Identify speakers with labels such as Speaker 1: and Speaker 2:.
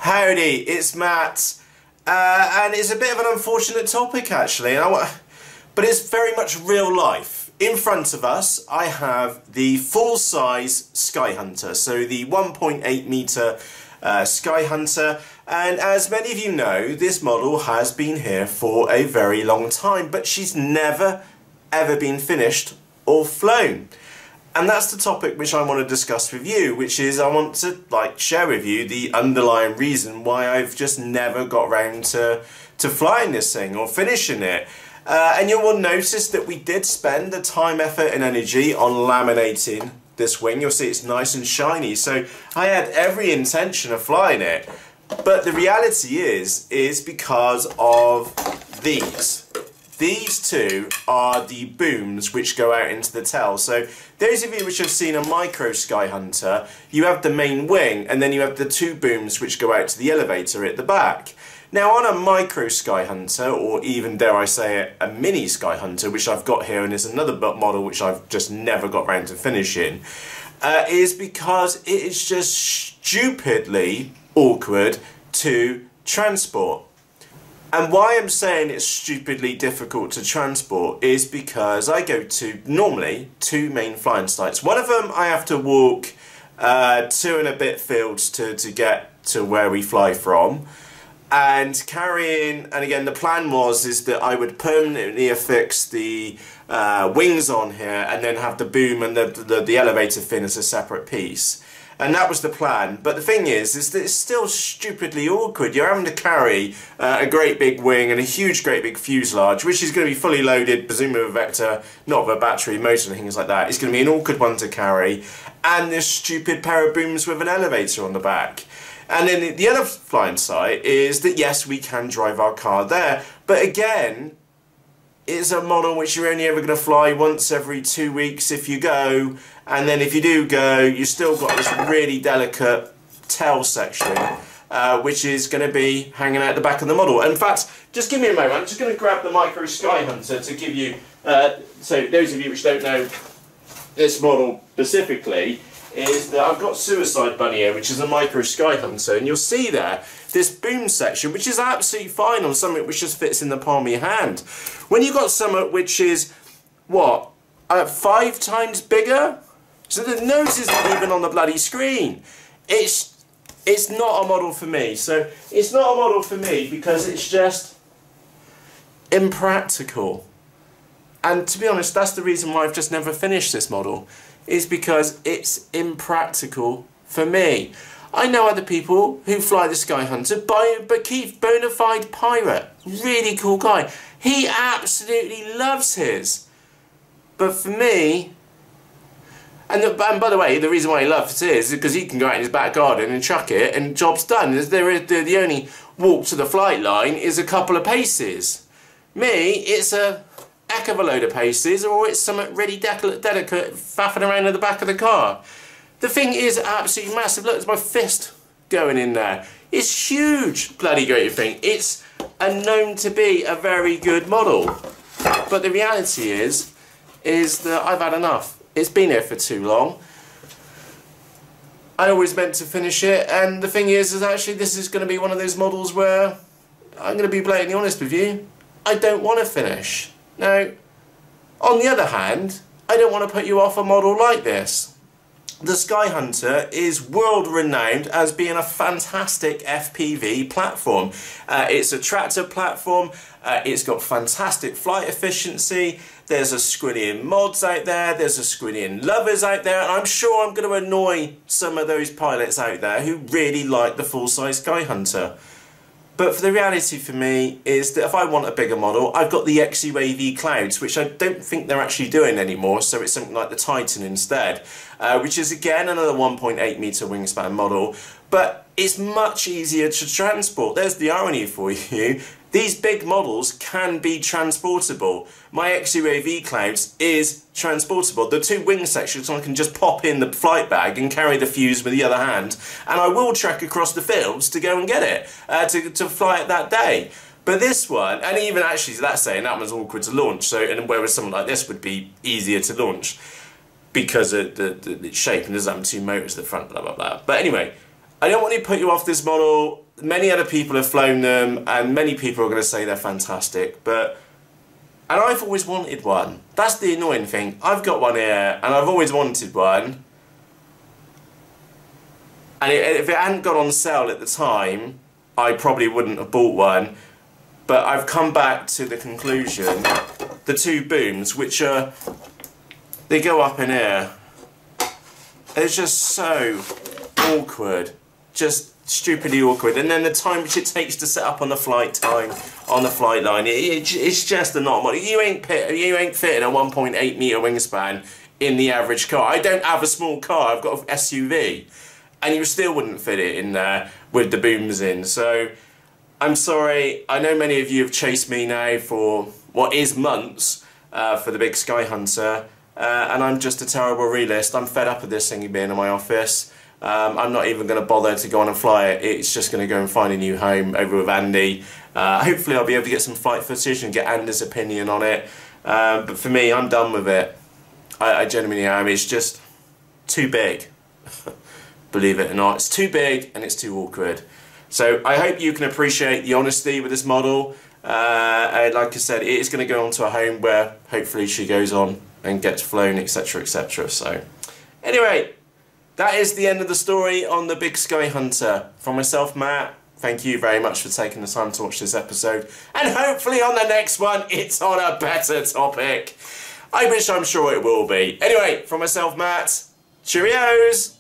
Speaker 1: Howdy, it's Matt, and it's a bit of an unfortunate topic actually, but it's very much real life. In front of us I have the full-size Skyhunter, so the 1.8 metre Skyhunter, and as many of you know, this model has been here for a very long time, but she's never ever been finished or flown. And that's the topic which I want to discuss with you, which is I want to share with you the underlying reason why I've just never got round to flying this thing or finishing it. And you will notice that we did spend the time, effort and energy on laminating this wing. You'll see it's nice and shiny, so I had every intention of flying it. But the reality is because of these. These two are the booms which go out into the tail. So those of you which have seen a micro Skyhunter, you have the main wing and then you have the two booms which go out to the elevator at the back. Now on a micro Skyhunter, or even dare I say it, a mini Skyhunter, which I've got here and is another model which I've just never got round to finishing, is because it is just stupidly awkward to transport. And why I'm saying it's stupidly difficult to transport is because I go to, normally, two main flying sites. One of them I have to walk 2 and a bit fields to get to where we fly from. And carrying, and again the plan is that I would permanently affix the wings on here and then have the boom and the elevator fin as a separate piece. And that was the plan, but the thing is that it's still stupidly awkward. You're having to carry a great big wing and a huge great big fuselage, which is going to be fully loaded, presumably with a vector, not with a battery, motor and things like that. It's going to be an awkward one to carry, and this stupid pair of booms with an elevator on the back. And then the other flying site is that yes, we can drive our car there, but again, it's a model which you're only ever going to fly once every 2 weeks if you go, and then if you do go, you've still got this really delicate tail section which is going to be hanging out the back of the model. In fact, just give me a moment, I'm just going to grab the micro Skyhunter to give you, so those of you which don't know this model specifically, is that I've got Suicide Bunny here, which is a micro Skyhunter, and you'll see there this boom section, which is absolutely fine on something which just fits in the palm of your hand. When you've got something which is, what, 5 times bigger? So the nose isn't even on the bloody screen. It's not a model for me. So it's not a model for me because it's just impractical. And to be honest, that's the reason why I've just never finished this model, is because it's impractical for me. I know other people who fly the Skyhunter, but Keith, bona fide pirate, really cool guy. He absolutely loves his. But for me, and by the way, the reason why he loves it is because he can go out in his back garden and chuck it and job's done. The only walk to the flight line is a couple of paces. Me, it's a heck of a load of paces, or it's something really delicate faffing around in the back of the car. The thing is absolutely massive. Look, there's my fist going in there. It's huge, bloody great thing. It's known to be a very good model. But the reality is that I've had enough. It's been here for too long. I always meant to finish it, and the thing is actually this is going to be one of those models where I'm going to be blatantly honest with you, I don't want to finish. Now, on the other hand, I don't want to put you off a model like this. The Skyhunter is world renowned as being a fantastic FPV platform. It's a tractor platform, it's got fantastic flight efficiency, there's a squillion mods out there, there's a squillion lovers out there, and I'm sure I'm going to annoy some of those pilots out there who really like the full-size Skyhunter. But the reality for me is that if I want a bigger model, I've got the XUAV Clouds, which I don't think they're actually doing anymore, so it's something like the Titan instead, which is again another 1.8 metre wingspan model, but it's much easier to transport. There's the irony for you. These big models can be transportable. My XUAV Clouds is transportable. The two wing sections I can just pop in the flight bag and carry the fuse with the other hand, and I will trek across the fields to go and get it, to fly it that day. But this one, and even actually that's saying that one's awkward to launch, so, and whereas something like this would be easier to launch because of the shape and doesn't have 2 motors at the front, blah blah blah. But anyway, I don't want to put you off this model. Many other people have flown them, and many people are going to say they're fantastic, and I've always wanted one. That's the annoying thing. I've got one here, and I've always wanted one. And if it hadn't gone on sale at the time, I probably wouldn't have bought one. But I've come back to the conclusion, the two booms, which are, they go up in here. It's just so awkward. Just stupidly awkward. And then the time which it takes to set up on the flight line, it's just a not much. You ain't fitting a 1.8 metre wingspan in the average car. I don't have a small car, I've got an SUV. And you still wouldn't fit it in there with the booms in. So, I'm sorry, I know many of you have chased me now for what is months for the big Skyhunter. And I'm just a terrible realist. I'm fed up with this thing being in my office. I'm not even going to bother to go on and fly it. It's just going to go and find a new home over with Andy. Hopefully I'll be able to get some flight footage and get Andy's opinion on it. But for me, I'm done with it. I genuinely am. It's just too big. Believe it or not, it's too big and it's too awkward. So I hope you can appreciate the honesty with this model. And like I said, it is going to go onto a home where hopefully she goes on and gets flown, etc, etc. So anyway, that is the end of the story on the big Skyhunter. From myself, Matt, thank you very much for taking the time to watch this episode. And hopefully on the next one, it's on a better topic. I'm sure it will be. Anyway, from myself, Matt, cheerios!